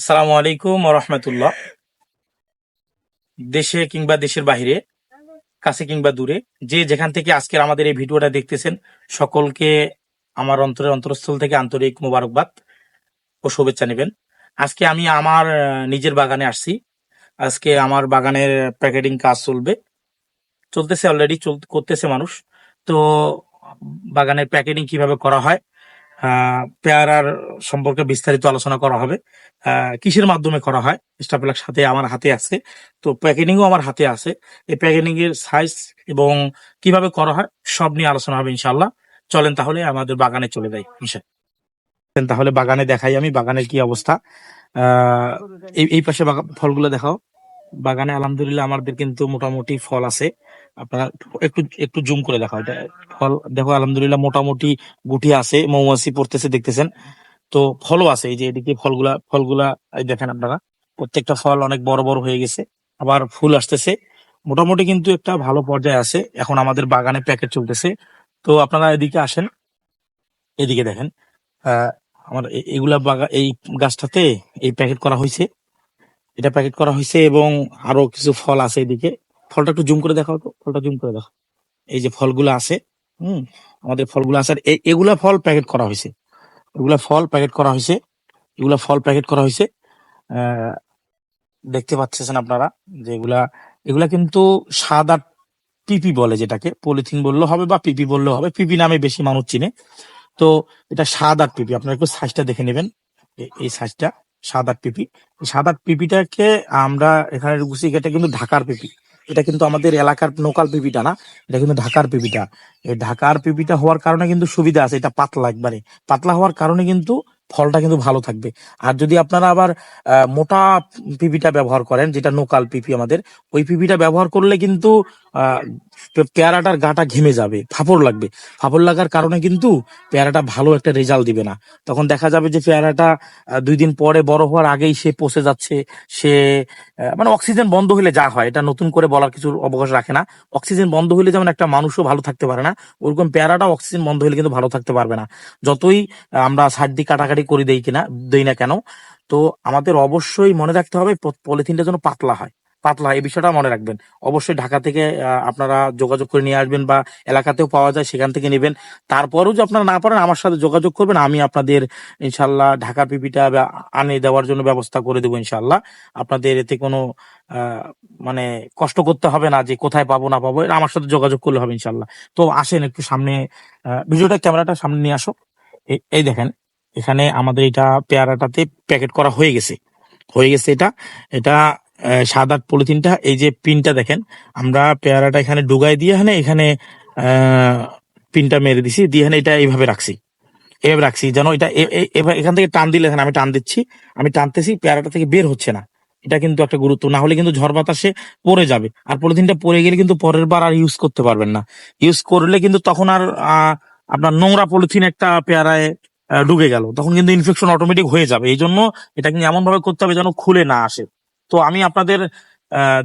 আসসালামু আলাইকুম রহমতুল্লাহ। দেশে কিংবা দেশের বাইরে, কাছে কিংবা দূরে, যে যেখান থেকে আজকের আমাদের এই ভিডিওটা দেখতেছেন, সকলকে আমার অন্তরের অন্তরস্থল থেকে আন্তরিক মোবারকবাদ ও শুভেচ্ছা নেবেন। আজকে আমি আমার নিজের বাগানে আসছি। আজকে আমার বাগানের প্যাকেটিং কাজ চলতেছে অলরেডি করতেছে মানুষ। তো বাগানের প্যাকেটিং কিভাবে করা হয়, পেয়ারার সম্পর্কে বিস্তারিত আলোচনা করা হবে। কিসের মাধ্যমে করা হয়, স্টাফেলার সাথে আমার হাতে আছে। তো প্যাকেটিংও আমার হাতে আছে। এই প্যাকেটিং এর সাইজ এবং কিভাবে করা হয় সব নিয়ে আলোচনা হবে ইনশাল্লাহ। চলেন তাহলে আমাদের বাগানে চলে যাই। তাহলে বাগানে দেখাই আমি বাগানের কি অবস্থা। আহ এই এই পাশে ফলগুলো দেখাও। বাগানে আলহামদুলিল্লাহ আমাদের কিন্তু মোটামুটি ফল আছে। আপনারা একটু একটু জুম করে দেখাও এটা। ফল দেখো আলহামদুলিল্লাহ মোটামুটি গুটি আছে, মৌমাছি পড়তেছে দেখতেছেন। তো ফলও আছে, এই যে এদিকে ফলগুলা এই দেখেন আপনারা। প্রত্যেকটা ফল অনেক বড় বড় হয়ে গেছে, আবার ফুল আসতেছে। মোটামুটি কিন্তু একটা ভালো পর্যায়ে আছে। এখন আমাদের বাগানে প্যাকেট চলতেছে। তো আপনারা এদিকে আসেন, এদিকে দেখেন। আহ আমার এগুলা এই গাছটাতে এই প্যাকেট করা হয়েছে। এটা প্যাকেট করা হয়েছে এবং আরো কিছু ফল আছে এদিকে। ফলটা একটু জুম করে দেখাও তো, ফলটা জুম করে দেখো। এই যে ফলগুলো আছে, হুম, আমাদের ফলগুলো আছে। আর এগুলা ফল প্যাকেট করা হয়েছে। এগুলা ফল প্যাকেট করা হয়েছে। এগুলা ফল প্যাকেট করা হয়েছে। আহ দেখতে পাচ্ছেন আপনারা যে এগুলা এগুলা কিন্তু সাদা পিপি বলে, যেটাকে পলিথিন বললেও হবে বা পিপি বললেও হবে। পিপি নামে বেশি মানুষ চিনে। তো এটা সাদা পিপি, আপনারা একটু সাইজটা দেখে নেবেন। এই সাইজটা সাদা পিপি। এই সাদা পিপিটাকে আমরা এখানে গুছি, এটা কিন্তু ঢাকার পিপি। এটা কিন্তু আমাদের এলাকার লোকাল পিপিটা না, এটা কিন্তু ঢাকার পিপিটা। এই ঢাকার পিপিটা হওয়ার কারণে কিন্তু সুবিধা আছে, এটা পাতলা একবারে। পাতলা হওয়ার কারণে কিন্তু ফলটা কিন্তু ভালো থাকবে। আর যদি আপনারা আবার মোটা পিপিটা ব্যবহার করেন, যেটা লোকাল পিপি আমাদের, ওই পিপিটা ব্যবহার করলে কিন্তু আহ পেয়ারাটার গাটা ঘেমে যাবে, ফাপড় লাগবে। ফাপড় লাগার কারণে কিন্তু পেয়ারাটা ভালো একটা রেজাল্ট দিবে না। তখন দেখা যাবে যে পেয়ারাটা 2 দিন পরে বড় হওয়ার আগেই সে পচে যাচ্ছে। সে মানে অক্সিজেন বন্ধ হলে যা হয়, এটা নতুন করে বলার কিছু অবকাশ রাখে না। অক্সিজেন বন্ধ হলে যেমন একটা মানুষও ভালো থাকতে পারে না, ওরকম পেয়ারাটা অক্সিজেন বন্ধ হলে কিন্তু ভালো থাকতে পারবে না। যতই আমরা সার দিয়ে কাটাকাটি করে দেই না কেন। তো আমাদের অবশ্যই মনে রাখতে হবে পলিথিনটা যেন পাতলা হয়। পাতলা, এই বিষয়টা মনে রাখবেন। অবশ্যই ঢাকা থেকে আপনারা যোগাযোগ করে নিয়ে আসবেন, বা এলাকাতেও পাওয়া যায়, সেখান থেকে নেবেন। তারপরেও যদি আপনারা না পারেন, আমার সাথে যোগাযোগ করবেন, আমি আপনাদের ইনশাল্লাহ ঢাকার পিপিটা আনে দেওয়ার জন্য ব্যবস্থা করে দেবো ইনশাল্লাহ। আপনাদের এতে কোনো আহ মানে কষ্ট করতে হবে না যে কোথায় পাবো না পাবো, এটা আমার সাথে যোগাযোগ করলে হবে ইনশাল্লাহ। তো আসেন একটু সামনে, ভিডিওটা ক্যামেরাটা সামনে নিয়ে আসো। এই দেখেন, এখানে আমাদের এটা পেয়ারাটাতে প্যাকেট করা হয়ে গেছে এটা। এটা সাদা পলিথিনটা, এই যে পিনটা দেখেন, আমরা পেয়ারাটা এখানে ডুগাই দিয়ে এখানে আহ পিনটা মেরে দিছি, দিয়ে এটা এইভাবে রাখছি যেন এটা এখান থেকে টান দিলে, এখানে আমি টান দিচ্ছি, আমি টানতেছি, পেয়ারাটা থেকে বের হচ্ছে না। এটা কিন্তু একটা গুরুত্ব, না হলে কিন্তু ঝড় বাতাসে পড়ে যাবে। আর পলিথিনটা পড়ে গেলে কিন্তু পরের বার আর ইউজ করতে পারবেন না। ইউজ করলে কিন্তু তখন আর আপনার নোংরা পলিথিন একটা পেয়ারায় ঢুকে গেল, তখন কিন্তু ইনফেকশন অটোমেটিক হয়ে যাবে। এই জন্য এটা কিন্তু এমন ভাবে করতে হবে যেন খুলে না আসে। তো আমি আপনাদের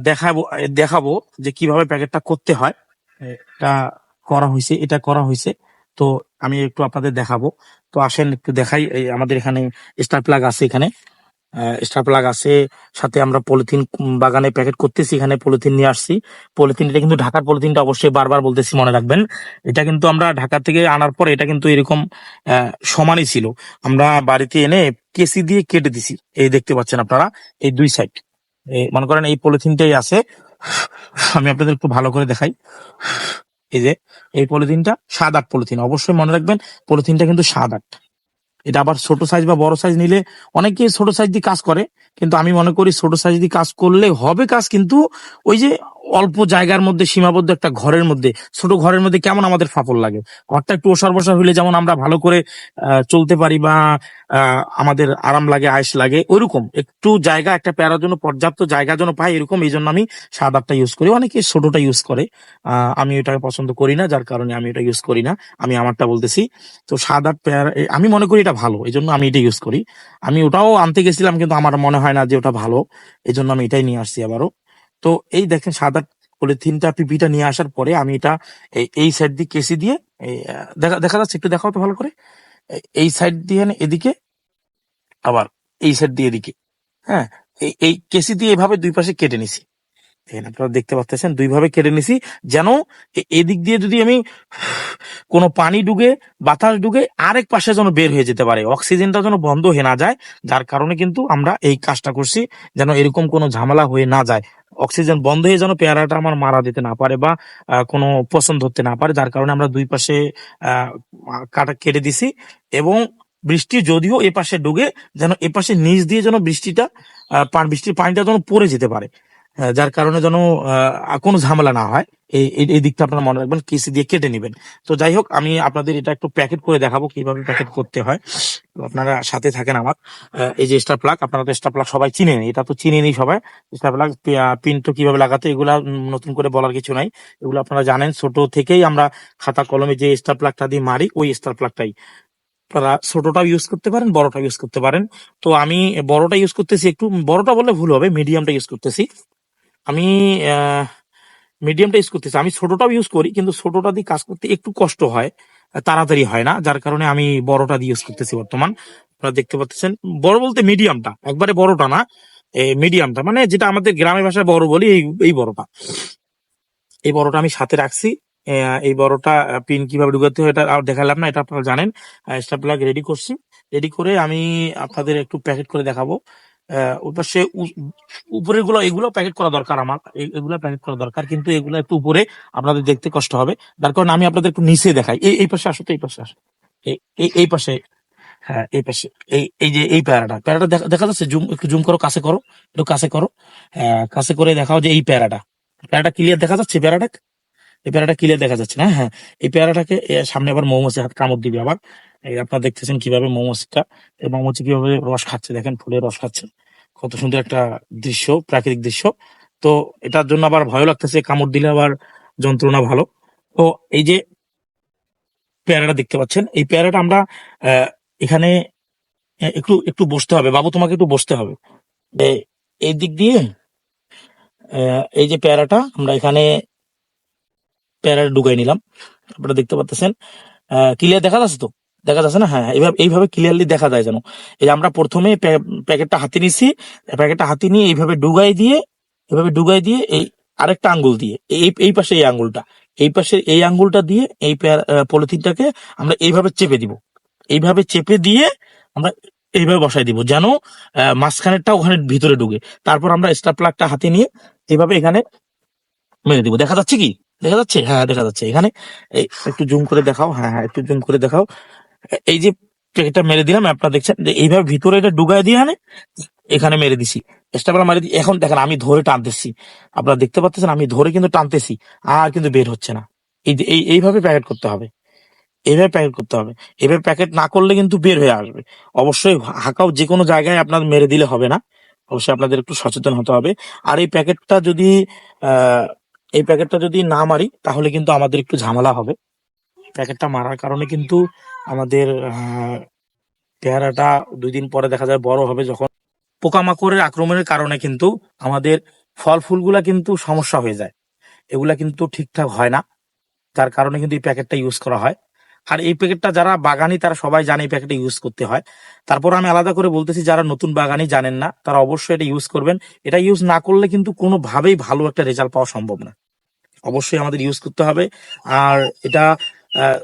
দেখাবো দেখাবো যে কিভাবে প্যাকেটটা করতে হয়। এটা এটা করা হয়েছে। তো আমি একটু আপনাদের দেখাবো। তো আসেন একটু দেখাই। এই আমাদের এখানে স্টার প্লাগ আছে, এখানে স্টার প্লাগ আছে। সাথে আমরা পলিথিন বাগানে প্যাকেট করতেছি, এখানে পলিথিন নিয়ে আসছি। পলিথিন, এটা কিন্তু ঢাকার পলিথিনটা, অবশ্যই বারবার বলতেছি মনে রাখবেন। এটা কিন্তু আমরা ঢাকা থেকে আনার পর এটা কিন্তু এরকম সমানই ছিল। আমরা বাড়িতে এনে কেসি দিয়ে কেটে দিছি, এই দেখতে পাচ্ছেন আপনারা, এই 2 সাইড। মনে করেন এই পলিথিনটাই আছে। আমি আপনাদের একটু ভালো করে দেখাই। এই যে এই পলিথিনটা 7-8 পলিথিন, অবশ্যই মনে রাখবেন পলিথিনটা কিন্তু 7-8। এটা আবার ছোট সাইজ বা বড় সাইজ নিলে, অনেকে ছোট সাইজ দিয়ে কাজ করে, কিন্তু আমি মনে করি ছোট সাইজ দিয়ে কাজ করলে হবে কাজ, কিন্তু ওই যে অল্প জায়গার মধ্যে সীমাবদ্ধ একটা ঘরের মধ্যে, ছোট ঘরের মধ্যে কেমন আমাদের ফাপড় লাগে। ঘরটা একটু ওসার বসার হইলে যেমন আমরা ভালো করে চলতে পারি, বা আমাদের আরাম লাগে, আয়েশ লাগে, ওইরকম একটু জায়গা, একটা পেয়ারার জন্য পর্যাপ্ত জায়গা যেন পাই, এরকম। এই জন্য আমি 7-8টা ইউজ করি। অনেকে ছোটটা ইউজ করে, আমি ওটাকে পছন্দ করি না, যার কারণে আমি ওটা ইউজ করি না। আমি আমারটা বলতেছি। তো 7-8 পেয়ার আমি মনে করি এটা ভালো, এই জন্য আমি এটা ইউজ করি। আমি ওটাও আনতে গেছিলাম, কিন্তু আমার মনে হয় না যে ওটা ভালো, এই জন্য আমি এটাই নিয়ে আসছি আবারও। তো এই দেখেন 7-8 পলিথিনটা পিপিটা নিয়ে আসার পরে আমি এটা এই সাইড দিয়ে কেসি দিয়ে, দেখা দেখা যাচ্ছে, একটু দেখাও তো ভালো করে। এই সাইড দিয়ে এদিকে, আবার এই সাইড দিয়ে এদিকে, হ্যাঁ, এই কেসি দিয়ে এভাবে দুই পাশে কেটে নিছি। দেখেন আপনারা দেখতে পাচ্ছেন দুই ভাবে কেটে নিছি, যেন এদিক দিয়ে যদি আমি কোনো পানি ঢুকে বাতাস ঢুকে আরেক পাশে যেন বের হয়ে যেতে পারে, অক্সিজেনটা যেন বন্ধ হয়ে না যায়। যার কারণে কিন্তু আমরা এই কাজটা করছি, যেন এরকম কোনো ঝামেলা হয়ে না যায়, অক্সিজেন বন্ধ হয়ে যেন পেয়ারাটা আমার মারা যেতে না পারে বা কোনো পছন্দ ধরতে না পারে। যার কারণে আমরা দুই পাশে আহ কাটা কেটে দিছি। এবং বৃষ্টি যদিও এ পাশে ঢুকে, যেন এ পাশে নিচ দিয়ে যেন বৃষ্টিটা বৃষ্টির পানিটা যেন পড়ে যেতে পারে। যার কারণে যেন কোনো ঝামেলা না হয়, এই দিকটা আপনারা মনে রাখবেন, কেসি দিয়ে কেটে নেবেন। তো যাই হোক, আমি আপনাদের এটা একটু প্যাকেট করে দেখাবো কিভাবে প্যাকেট করতে হয়। তো আপনারা সাথে থাকেন আমার। এই যে স্টার প্লাগ, আপনারা তো স্টার প্লাগ সবাই চিনেন, এটা তো চিনেনই সবাই। স্টার প্লাগ পিন তো কিভাবে লাগাতে, এগুলা নতুন করে বলার কিছু নাই, এগুলো আপনারা জানেন। ছোট থেকেই আমরা খাতা কলমে যে স্টার প্লাগটা দিয়ে মারি, ওই স্টার প্লাগটাই আপনারা ছোটটাও ইউজ করতে পারেন, বড়টা ইউজ করতে পারেন। তো আমি বড়টা ইউজ করতেছি, একটু বড়টা বললে ভুল হবে, মিডিয়ামটা ইউজ করতেছি আমি। মিডিয়ামটা ইউজ করতেছি আমি, ছোটটাও ইউজ করি, কিন্তু ছোটটা দিয়ে কাজ করতে একটু কষ্ট হয়, তাড়াতাড়ি হয় না। যার কারণে আমি বড়টা দিয়ে ইউজ করতেছি বর্তমান। আপনারা দেখতে পাচ্ছেন, বড় বলতে মিডিয়ামটা, একবারে বড়টা না, মিডিয়ামটা, মানে যেটা আমাদের গ্রামের ভাষায় বড় বলি, এই বড়টা। এই বড়টা আমি সাথে রাখছি। এই বড়টা পিন কিভাবে ঢুকাতে হয় এটা আর দেখালাম না, এটা আপনারা জানেন। স্টার প্লাগ রেডি করছি, রেডি করে আমি আপনাদের একটু প্যাকেট করে দেখাবো। ওই পাশে উপরের গুলো, এগুলো প্যাকেট করা দরকার আমার, এগুলো প্যাকেট করা দরকার, কিন্তু এগুলো একটু উপরে, আপনাদের দেখতে কষ্ট হবে। যার কারণে আমি আপনাদের একটু নিচে দেখাই। এই পাশে আসো তো, এই পাশে আসো, এই পাশে। হ্যাঁ, এই পাশে, এই যে এই প্যারাটা, প্যারাটা দেখা যাচ্ছে, একটু জুম করো, কাছে করো, একটু কাছে করো। হ্যাঁ, কাছে করে দেখাও যে এই প্যারাটা, প্যারাটা ক্লিয়ার দেখা যাচ্ছে, প্যারাটা, এই পেয়ারাটা ক্লিয়ার দেখা যাচ্ছে না? হ্যাঁ, এই পেয়ারাটাকে সামনে আবার মৌমাছি হাত কামড় দিবে আবার। এই আপনারা দেখতেছেন কিভাবে মৌমাছিটা, এই মৌমাছি কিভাবে রস খাচ্ছে, দেখেন ফুলের রস খাচ্ছে, কত সুন্দর একটা দৃশ্য, প্রাকৃতিক দৃশ্য। তো এটার জন্য আবার ভয় লাগতেছে, কামড় দিলে আবার যন্ত্রণা ভালো। তো এই যে পেয়ারাটা দেখতে পাচ্ছেন, এই পেয়ারাটা আমরা এখানে একটু একটু বসতে হবে, বাবু তোমাকে একটু বসতে হবে। এই দিক দিয়ে এই যে পেয়ারাটা আমরা এখানে পেয়ারাটা ঢুকাই নিলাম, আপনারা দেখতে পাচ্ছেন। ক্লিয়ার দেখা যাচ্ছে তো? দেখা যাচ্ছে না? হ্যাঁ, এইভাবে ক্লিয়ারলি দেখা যায় যেন। এই যে আমরা প্রথমে প্যাকেটটা হাতে নিছি, প্যাকেটটা হাতে নিয়ে এইভাবে ডুগাই দিয়ে, এভাবে ডুগাই দিয়ে, এই আরেকটা আঙ্গুল দিয়ে, এই পাশে এই আঙ্গুলটা, এই পাশে এই আঙ্গুলটা দিয়ে এই পলিথিনটাকে আমরা এইভাবে চেপে দিব। এইভাবে চেপে দিয়ে আমরা এইভাবে বসাই দিব, যেন মাঝখানেরটা ওখানে ভিতরে ঢুকে। তারপর আমরা স্টার প্লাগটা হাতে নিয়ে এইভাবে এখানে মেরে দিব। দেখা যাচ্ছে কি? দেখা যাচ্ছে? হ্যাঁ, দেখা যাচ্ছে। এখানে একটু জুম করে দেখাও। হ্যাঁ, হ্যাঁ, একটু জুম করে দেখাও। এই যে প্যাকেটটা মেরে দিলাম, আপনারা দেখছেন যে এইভাবে ভিতরে এটা ডুগাই দিয়ে এখানে মেরে দিছি, স্টাপলা মারি দিই। এখন দেখেন আমি ধরে টানতেছি, আপনারা দেখতে পাচ্ছেন আমি ধরে কিন্তু টানতেছি, আর কিন্তু বের হচ্ছে না। এই যে এইভাবে প্যাকেট করতে হবে, এইভাবে প্যাকেট করতে হবে। এইভাবে প্যাকেট না করলে কিন্তু বের হয়ে আসবে। অবশ্যই হাঁকাও যে কোনো জায়গায় আপনার মেরে দিলে হবে না, অবশ্যই আপনাদের একটু সচেতন হতে হবে। আর আহ এই প্যাকেটটা যদি না মারি, তাহলে কিন্তু আমাদের একটু ঝামেলা হবে। প্যাকেটটা মারার কারণে কিন্তু আমাদের পেয়ারাটা 2 দিন পরে দেখা যায় বড় হবে, যখন পোকামাকড়ের আক্রমণের কারণে কিন্তু আমাদের ফল ফুলগুলা কিন্তু সমস্যা হয়ে যায়, এগুলা কিন্তু ঠিকঠাক হয় না। যার কারণে কিন্তু এই প্যাকেটটা ইউজ করা হয়। আর এই প্যাকেটটা যারা বাগানি তারা সবাই জানে এই প্যাকেটটা ইউজ করতে হয়। তারপর আমি আলাদা করে বলতেছি, যারা নতুন বাগানি জানেন না, তারা অবশ্যই এটা ইউজ করবেন। এটা ইউজ না করলে কিন্তু কোনোভাবেই ভালো একটা রেজাল্ট পাওয়া সম্ভব না। অবশ্যই আমাদের ইউজ করতে হবে। আর এটা আহ,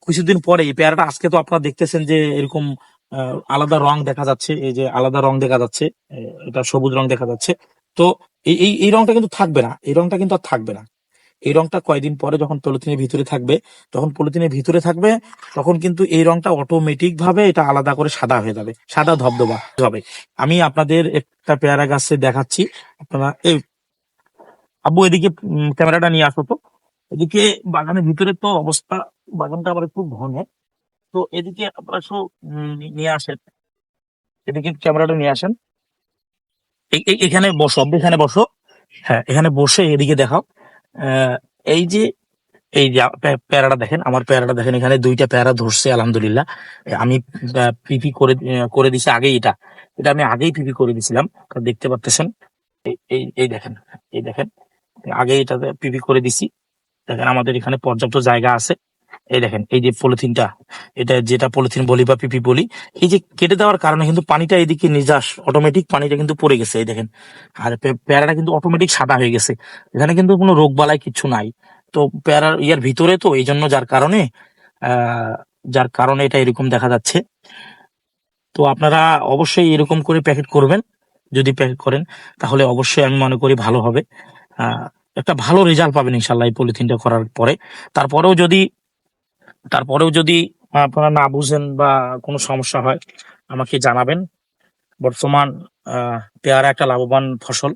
কিছুদিন পরে এই পেয়ারাটা, আজকে তো আপনারা দেখতেছেন যে এরকম আলাদা রং দেখা যাচ্ছে, এই যে আলাদা রং দেখা যাচ্ছে, এটা সবুজ রং দেখা যাচ্ছে। তো এই রংটা কিন্তু থাকবে না, এই রংটা কিন্তু আর থাকবে না। এই রংটা কয়দিন পরে যখন পলিথিনের ভিতরে থাকবে, তখন কিন্তু এই রংটা অটোমেটিক ভাবে এটা আলাদা করে সাদা হয়ে যাবে, সাদা ধবধবা হবে। আমি আপনাদের একটা পেয়ারা গাছে দেখাচ্ছি। আপনারা এই আব্বু এদিকে ক্যামেরাটা নিয়ে আসো তো। এদিকে বাগানের ভিতরে তো অবস্থা, বাগানটা আবার একটু ঘন। তো এদিকে আপনারা সব নিয়ে আসেন, এদিকে ক্যামেরাটা নিয়ে আসেন। এখানে বসো আব্বু, এখানে বসো। হ্যাঁ, এখানে বসে এদিকে দেখাও। আহ, এই যে এই যে পেয়ারাটা দেখেন, আমার পেয়ারাটা দেখেন, এখানে 2টা পেয়ারা ধরছে আলহামদুলিল্লাহ। আমি পিপি করে দিছি আগেই, এটা এটা আমি আগেই পিপি করে দিছিলাম, দেখতে পাচ্ছেন। এই দেখেন, এই দেখেন, আগে এটাতে পিপি করে দিছি। দেখেন আমাদের এখানে পর্যাপ্ত জায়গা আছে, এই দেখেন এই যে পলিথিনটা, এটা যেটা পলিথিন বলি বা পিপি বলি, এই যে কেটে দেওয়ার কারণে কিন্তু পানিটা এদিকে নিজাস অটোমেটিক পানিটা কিন্তু পড়ে গেছে। এই দেখেন, আর পেয়ারাটা কিন্তু অটোমেটিক সাদা হয়ে গেছে। এখানে কিন্তু কোনো রোগ বালাই কিচ্ছু নাই। তো পেয়ারার ইয়ার ভিতরে তো এই জন্য আহ যার কারণে এটা এরকম দেখা যাচ্ছে। তো আপনারা অবশ্যই এরকম করে প্যাকেট করবেন। যদি প্যাকেট করেন তাহলে অবশ্যই আমি মনে করি ভালো হবে। আহ একটা ভালো রেজাল্ট পাবেন ইনশাল্লাহ এই পলিথিনটা করার পরে। তারপরেও যদি তারপরেও যদি আপনারা না বুঝেন বা কোনো সমস্যা হয় আমাকে জানাবেন। বর্তমান পেয়ারা একটা লাভবান ফসল,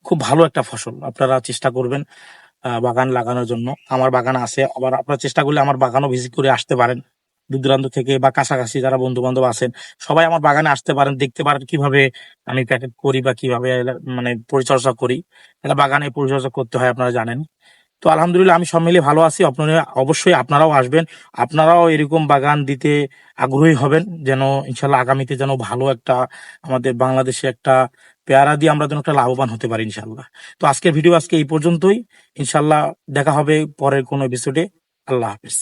খুব ভালো একটা ফসল। আপনারা চেষ্টা করবেন বাগান লাগানোর জন্য। আমার বাগান আছে, আবার আপনারা চেষ্টা করলে আমার বাগানও ভিজিট করে আসতে পারেন। দূর দূরান্ত থেকে বা কাছাকাছি যারা বন্ধু বান্ধব আছেন সবাই আমার বাগানে আসতে পারেন, দেখতে পারেন কিভাবে আমি প্যাকেট করি বা কিভাবে মানে পরিচর্যা করি। একটা বাগানে পরিচর্যা করতে হয় আপনারা জানেন। তো আলহামদুলিল্লাহ আমি সব মিলিয়ে ভালো আছি। আপনারা অবশ্যই আপনারাও আসবেন, আপনারাও এরকম বাগান দিতে আগ্রহী হবেন, যেন ইনশাল্লাহ আগামীতে যেন ভালো একটা আমাদের বাংলাদেশে একটা পেয়ারা দিয়ে আমরা যেন একটা লাভবান হতে পারি ইনশাল্লাহ। তো আজকের ভিডিও আজকে এই পর্যন্তই। ইনশাল্লাহ দেখা হবে পরের কোনো এপিসোডে। আল্লাহ হাফেজ।